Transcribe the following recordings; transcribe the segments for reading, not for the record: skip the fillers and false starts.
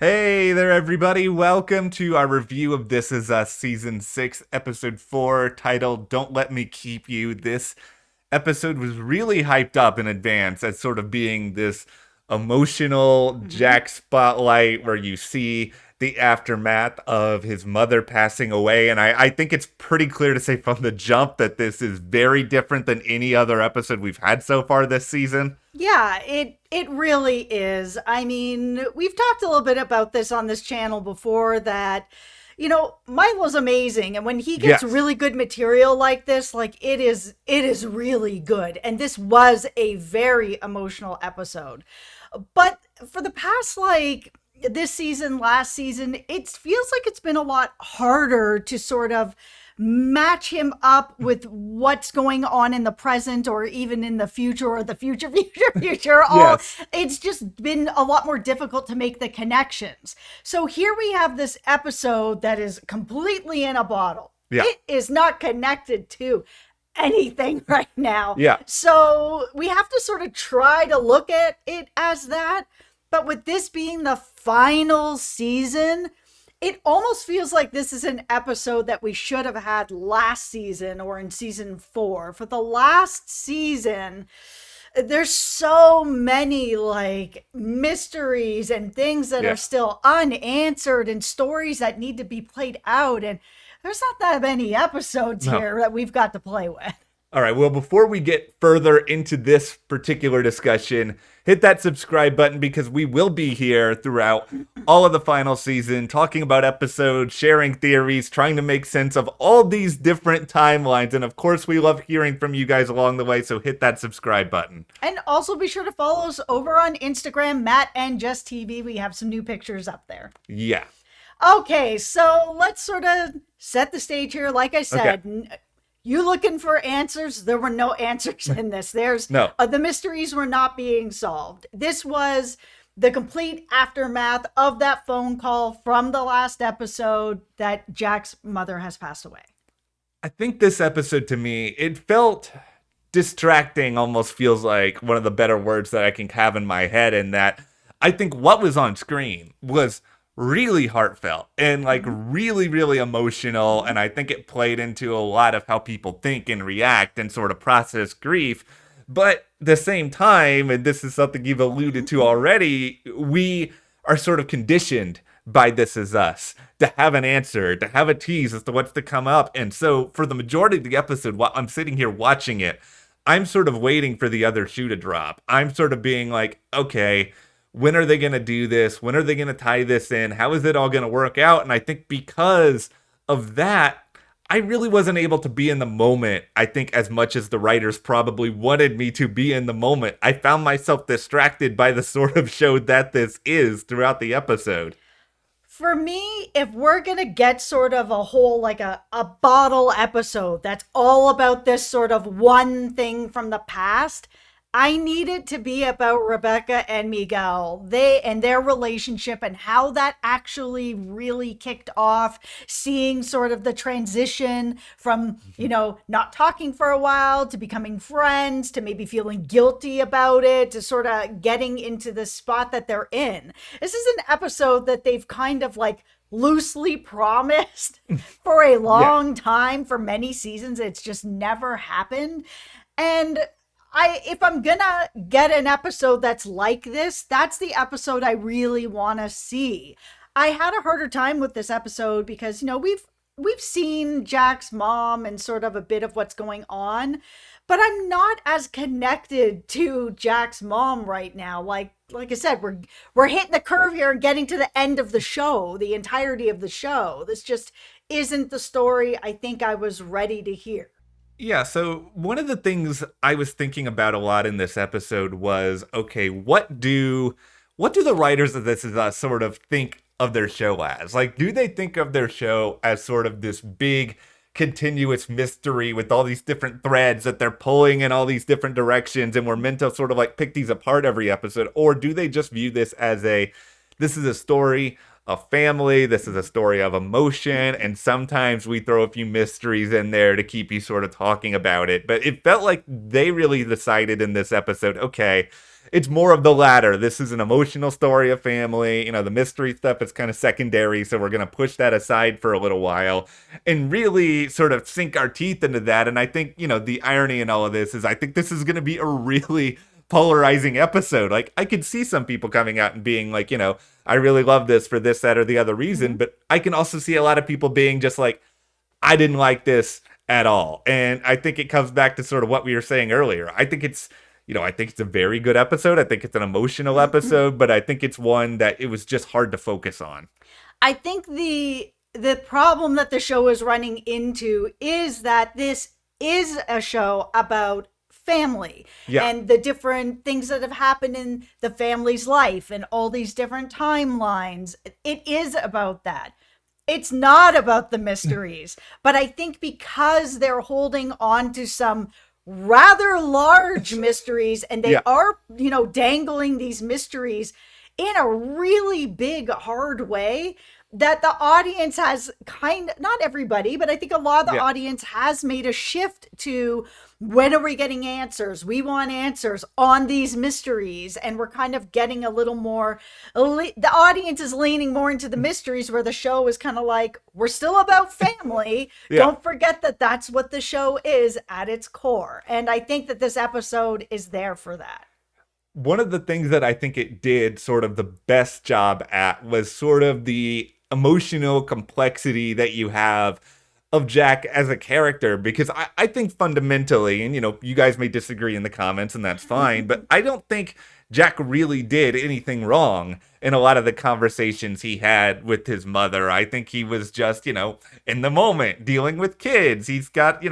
Hey there, everybody. Welcome to our review of This Is Us Season 6, Episode 4, titled Don't Let Me Keep You. This episode was really hyped up in advance as sort of being this emotional Jack spotlight where you see the aftermath of his mother passing away. And I think it's pretty clear to say from the jump that this is very different than any other episode we've had so far this season. Yeah, it really is. I mean, we've talked a little bit about this on this channel before that, Milo's amazing. And when he gets Yes. really good material like this, like it is really good. And this was a very emotional episode. But for the past this season, last season, it feels like it's been a lot harder to sort of match him up with what's going on in the present or even in the future or the future. Yes. It's just been a lot more difficult to make the connections. So here we have this episode that is completely in a bottle. Yeah. It is not connected to anything right now. Yeah. So we have to sort of try to look at it as that. But with this being the final season, it almost feels like this is an episode that we should have had last season or in season 4. For the last season, there's so many mysteries and things that are still unanswered and stories that need to be played out. And there's not that many episodes here that we've got to play with. All right, well, before we get further into this particular discussion, hit that subscribe button because we will be here throughout all of the final season, talking about episodes, sharing theories, trying to make sense of all these different timelines. And of course, we love hearing from you guys along the way, so hit that subscribe button. And also be sure to follow us over on Instagram, Matt and Jess TV. We have some new pictures up there. Yeah. Okay, so let's sort of set the stage here. Like I said, you looking for answers? There were no answers in this. The mysteries were not being solved. This was the complete aftermath of that phone call from the last episode that Jack's mother has passed away. I think this episode, to me, it felt distracting, almost feels like one of the better words that I can have in my head, in that I think what was on screen was really heartfelt and really, really emotional. And I think it played into a lot of how people think and react and sort of process grief. But at the same time, and this is something you've alluded to already, we are sort of conditioned by This Is Us to have an answer, to have a tease as to what's to come up. And so for the majority of the episode, while I'm sitting here watching it, I'm sort of waiting for the other shoe to drop. I'm sort of being like, okay, when are they going to do this? When are they going to tie this in? How is it all going to work out? And I think because of that, I really wasn't able to be in the moment, I think, as much as the writers probably wanted me to be in the moment. I found myself distracted by the sort of show that this is throughout the episode. For me, if we're going to get sort of a whole, a bottle episode that's all about this sort of one thing from the past, I need it to be about Rebecca and Miguel, and their relationship and how that actually really kicked off, seeing sort of the transition from, not talking for a while to becoming friends, to maybe feeling guilty about it, to sort of getting into the spot that they're in. This is an episode that they've kind of loosely promised for a long time, for many seasons. It's just never happened. And if I'm gonna get an episode that's like this, that's the episode I really want to see. I had a harder time with this episode because, we've seen Jack's mom and sort of a bit of what's going on, but I'm not as connected to Jack's mom right now. Like I said, we're hitting the curve here and getting to the end of the show, the entirety of the show. This just isn't the story I think I was ready to hear. Yeah, so one of the things I was thinking about a lot in this episode was, okay, what do the writers of This Is Us sort of think of their show as? Do they think of their show as sort of this big, continuous mystery with all these different threads that they're pulling in all these different directions, and we're meant to sort of pick these apart every episode? Or do they just view this as this is a story of family, this is a story of emotion, and sometimes we throw a few mysteries in there to keep you sort of talking about it? But it felt like they really decided in this episode, okay, it's more of the latter. This is an emotional story of family. The mystery stuff is kind of secondary, so we're going to push that aside for a little while and really sort of sink our teeth into that. And I think, the irony in all of this is I think this is going to be a really polarizing episode. Like, I could see some people coming out and being like, I really love this for this, that, or the other reason, but I can also see a lot of people being just like, I didn't like this at all. And I think it comes back to sort of what we were saying earlier. I think it's a very good episode. I think it's an emotional episode, but I think it's one that it was just hard to focus on. I think the problem that the show is running into is that this is a show about family and the different things that have happened in the family's life and all these different timelines. It is about that. It's not about the mysteries. But I think because they're holding on to some rather large mysteries and they are, dangling these mysteries in a really big, hard way, that the audience has not everybody, but I think a lot of the audience has made a shift to, when are we getting answers? We want answers on these mysteries. And we're kind of getting a little more, the audience is leaning more into the mysteries, where the show is kind of like, we're still about family. Don't forget that that's what the show is at its core. And I think that this episode is there for that. One of the things that I think it did sort of the best job at was sort of the emotional complexity that you have of Jack as a character, because I think fundamentally, and you guys may disagree in the comments and that's fine, but I don't think Jack really did anything wrong in a lot of the conversations he had with his mother. I think he was just, in the moment dealing with kids. He's got,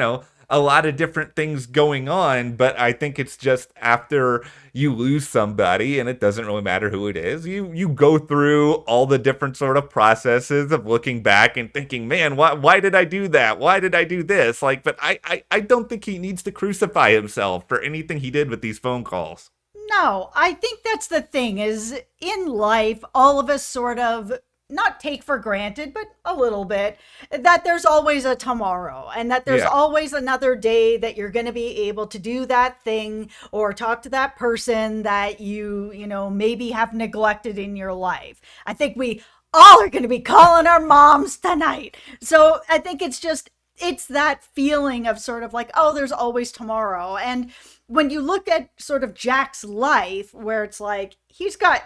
a lot of different things going on, but I think it's just after you lose somebody, and it doesn't really matter who it is, you go through all the different sort of processes of looking back and thinking, man, why did I do that? Why did I do this? Like, but I don't think he needs to crucify himself for anything he did with these phone calls. No, I think that's the thing, is in life, all of us sort of not take for granted, but a little bit, that there's always a tomorrow and that there's always another day that you're going to be able to do that thing or talk to that person that you maybe have neglected in your life. I think we all are going to be calling our moms tonight. So I think it's that feeling of sort of like, oh, there's always tomorrow. And when you look at sort of Jack's life, where it's like, he's got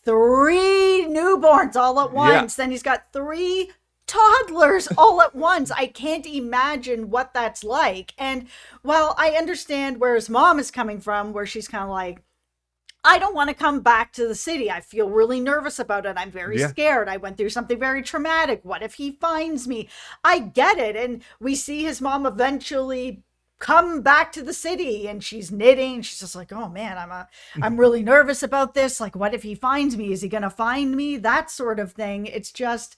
3 newborns all at once. Then he's got 3 toddlers all at once. I can't imagine what that's like. And while I understand where his mom is coming from, where she's kind of like, I don't want to come back to the city. I feel really nervous about it. I'm very scared. I went through something very traumatic. What if he finds me? I get it. And we see his mom eventually come back to the city, and she's knitting. She's just like, oh man, I'm really nervous about this. Like, what if he finds me? Is he gonna find me? That sort of thing. It's just,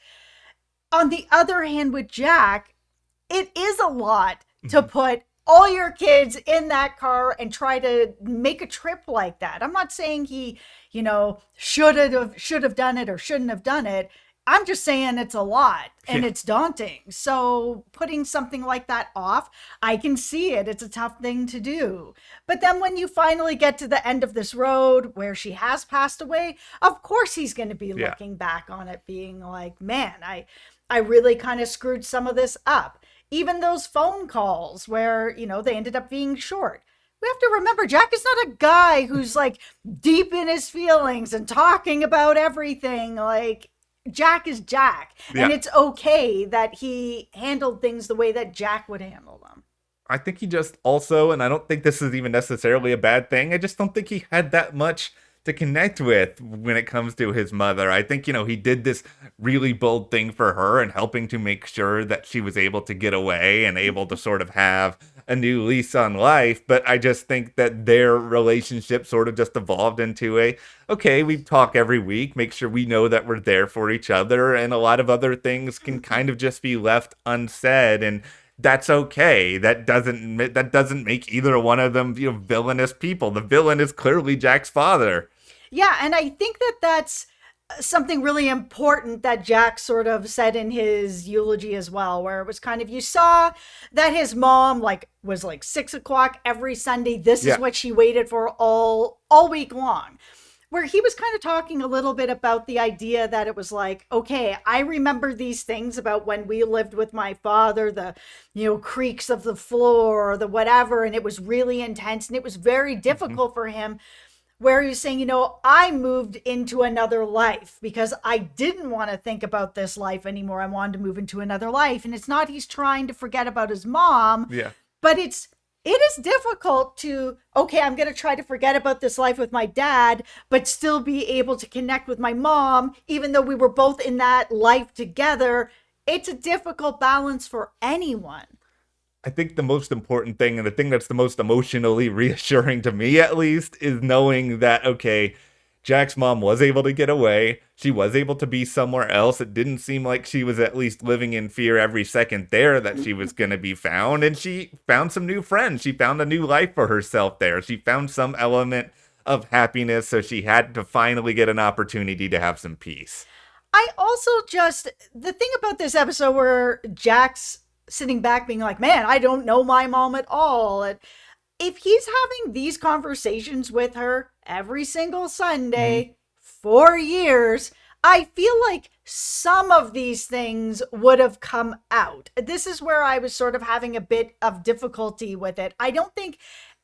on the other hand, with Jack, it is a lot to put all your kids in that car and try to make a trip like that. I'm not saying he, should have done it or shouldn't have done it. I'm just saying it's a lot and it's daunting. So putting something like that off, I can see it. It's a tough thing to do. But then when you finally get to the end of this road where she has passed away, of course he's going to be looking back on it being like, man, I really kind of screwed some of this up. Even those phone calls where, they ended up being short. We have to remember, Jack is not a guy who's like deep in his feelings and talking about everything. Like, Jack is Jack, and it's okay that he handled things the way that Jack would handle them. I think he just also, and I don't think this is even necessarily a bad thing, I just don't think he had that much to connect with when it comes to his mother. I think, he did this really bold thing for her and helping to make sure that she was able to get away and able to sort of have a new lease on life. But I just think that their relationship sort of just evolved into okay, we talk every week, make sure we know that we're there for each other. And a lot of other things can kind of just be left unsaid. And that's okay. That doesn't make either one of them, villainous people. The villain is clearly Jack's father. Yeah, and I think that's something really important that Jack sort of said in his eulogy as well, where it was kind of, you saw that his mom was like 6 o'clock every Sunday. This is Yeah. what she waited for all week long. Where he was kind of talking a little bit about the idea that it was like, okay, I remember these things about when we lived with my father, the, creaks of the floor, the whatever, and it was really intense and it was very difficult for him, where he's saying, I moved into another life because I didn't want to think about this life anymore. I wanted to move into another life. And it's not he's trying to forget about his mom, Yeah. but it is difficult to, okay, I'm going to try to forget about this life with my dad, but still be able to connect with my mom, even though we were both in that life together. It's a difficult balance for anyone. I think the most important thing, and the thing that's the most emotionally reassuring to me at least, is knowing that, okay, Jack's mom was able to get away. She was able to be somewhere else. It didn't seem like she was at least living in fear every second there that she was going to be found. And she found some new friends. She found a new life for herself there. She found some element of happiness. So she had to finally get an opportunity to have some peace. I also the thing about this episode where Jack's sitting back being like, man, I don't know my mom at all. And if he's having these conversations with her every single Sunday for years, I feel like some of these things would have come out. This is where I was sort of having a bit of difficulty with it. I don't think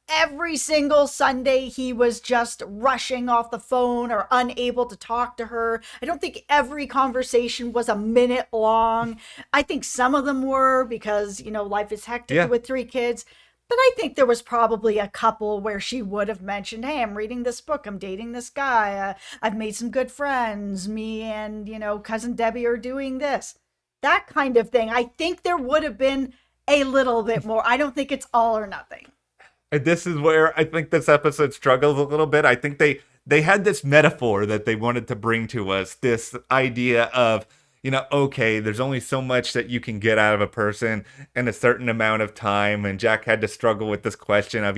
every single Sunday he was just rushing off the phone or unable to talk to her. I don't think every conversation was a minute long. I think some of them were because, life is hectic with 3 kids. But I think there was probably a couple where she would have mentioned, hey, I'm reading this book. I'm dating this guy. I've made some good friends. Me and, Cousin Debbie are doing this. That kind of thing. I think there would have been a little bit more. I don't think it's all or nothing. And this is where I think this episode struggles a little bit. I think they had this metaphor that they wanted to bring to us, this idea of, okay, there's only so much that you can get out of a person in a certain amount of time. And Jack had to struggle with this question of,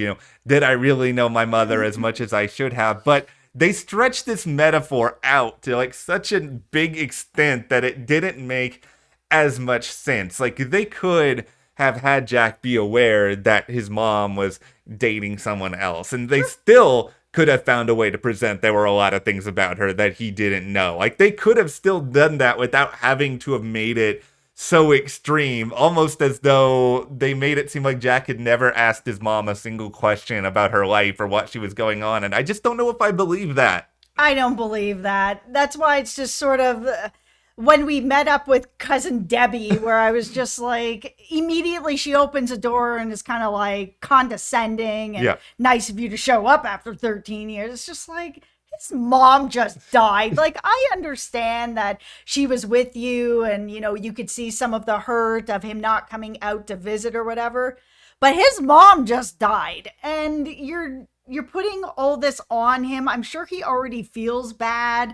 did I really know my mother as much as I should have? But they stretched this metaphor out to like such a big extent that it didn't make as much sense. Like they could have had Jack be aware that his mom was dating someone else, and they still could have found a way to present there were a lot of things about her that he didn't know. Like they could have still done that without having to have made it so extreme, almost as though they made it seem like Jack had never asked his mom a single question about her life or what she was going on, and I just don't know if I believe that. I don't believe that. That's why it's just sort of when we met up with Cousin Debbie, where I was just like, immediately she opens a door and is kind of like condescending and nice of you to show up after 13 years. It's just like, his mom just died. Like, I understand that she was with you and, you could see some of the hurt of him not coming out to visit or whatever. But his mom just died. And you're putting all this on him. I'm sure he already feels bad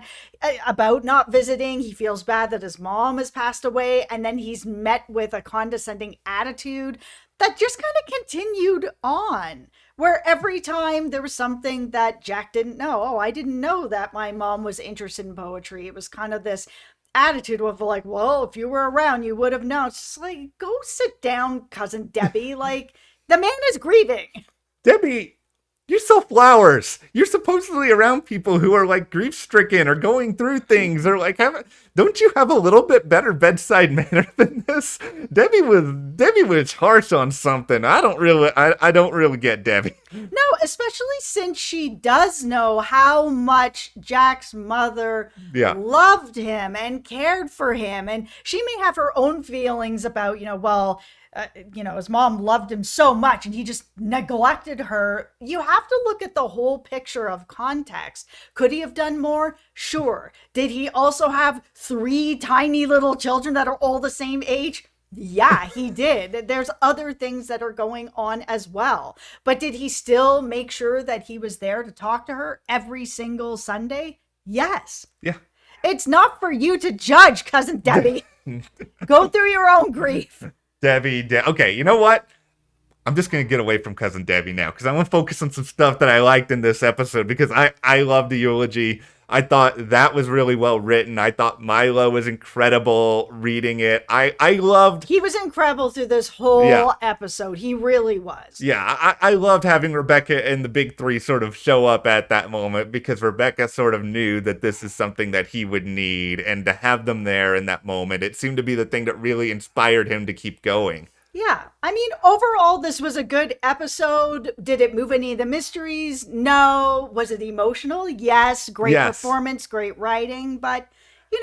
about not visiting. He feels bad that his mom has passed away. And then he's met with a condescending attitude that just kind of continued on, where every time there was something that Jack didn't know. Oh, I didn't know that my mom was interested in poetry. It was kind of this attitude of like, well, if you were around, you would have known. It's just like, go sit down, Cousin Debbie. Like, the man is grieving. Debbie, you sell flowers. You're supposedly around people who are like grief stricken or going through things or like don't you have a little bit better bedside manner than this? Debbie was harsh on something. I don't really get Debbie. No, especially since she does know how much Jack's mother loved him and cared for him, and she may have her own feelings about, his mom loved him so much and he just neglected her. You have to look at the whole picture of context. Could he have done more? Sure. Did he also have 3 tiny little children that are all the same age? Yeah, he did. There's other things that are going on as well. But did he still make sure that he was there to talk to her every single Sunday? Yes. Yeah. It's not for you to judge, Cousin Debbie. Go through your own grief. Debbie. Okay, you know what? I'm just going to get away from Cousin Debbie now because I want to focus on some stuff that I liked in this episode because I love the eulogy. I thought that was really well written. I thought Milo was incredible reading it. I loved, He was incredible through this yeah. whole episode. He really was. Yeah, I loved having Rebecca and the big three sort of show up at that moment because Rebecca sort of knew that this is something that he would need, and to have them there in that moment, it seemed to be the thing that really inspired him to keep going. Yeah. I mean, overall, this was a good episode. Did it move any of the mysteries? No. Was it emotional? Yes. Great Yes. performance, great writing. But,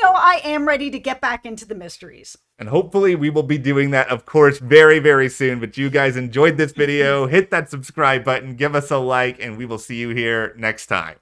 I am ready to get back into the mysteries. And hopefully we will be doing that, of course, very, very soon. But you guys enjoyed this video, hit that subscribe button, give us a like, and we will see you here next time.